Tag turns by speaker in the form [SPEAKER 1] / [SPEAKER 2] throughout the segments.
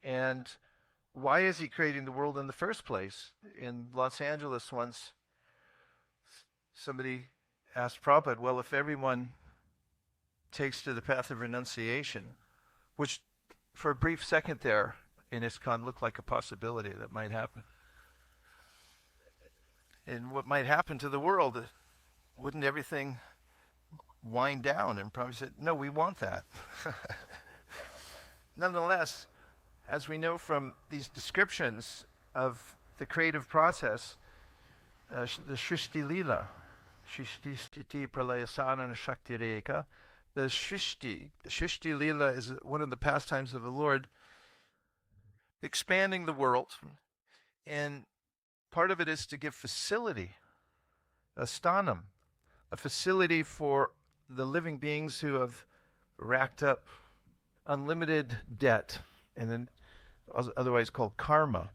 [SPEAKER 1] And why is he creating the world in the first place? In Los Angeles once, somebody asked Prabhupada, well, if everyone takes to the path of renunciation, which for a brief second there in ISKCON looked like a possibility that might happen. And what might happen to the world? Wouldn't everything wind down? And Prabhupada said, no, we want that. Nonetheless, as we know from these descriptions of the creative process, the Srishti Lila, Srishti Stiti Pralayasana Shakti Reka, the Srishti Lila is one of the pastimes of the Lord, expanding the world. And part of it is to give facility, a sthanam, a facility for the living beings who have racked up unlimited debt, and then otherwise called karma.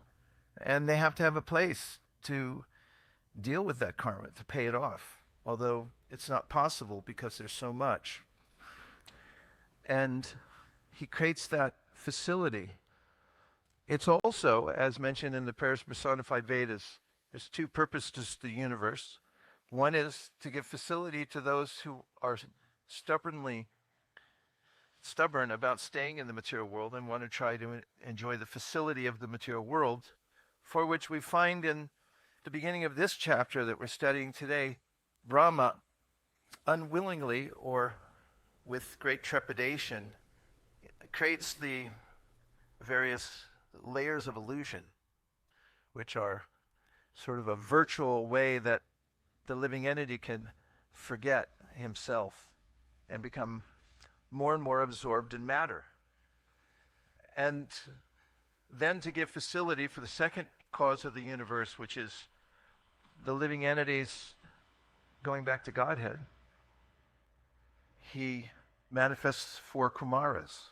[SPEAKER 1] And they have to have a place to deal with that karma, to pay it off, although it's not possible because there's so much. And he creates that facility. It's also, as mentioned in the Paris Personified Vedas, there's two purposes to the universe. One is to give facility to those who are stubborn about staying in the material world and want to try to enjoy the facility of the material world, for which we find in the beginning of this chapter that we're studying today, Brahma unwillingly or with great trepidation creates the various layers of illusion, which are sort of a virtual way that the living entity can forget himself and become more and more absorbed in matter. And then to give facility for the second cause of the universe, which is the living entities going back to Godhead, he manifests four Kumaras.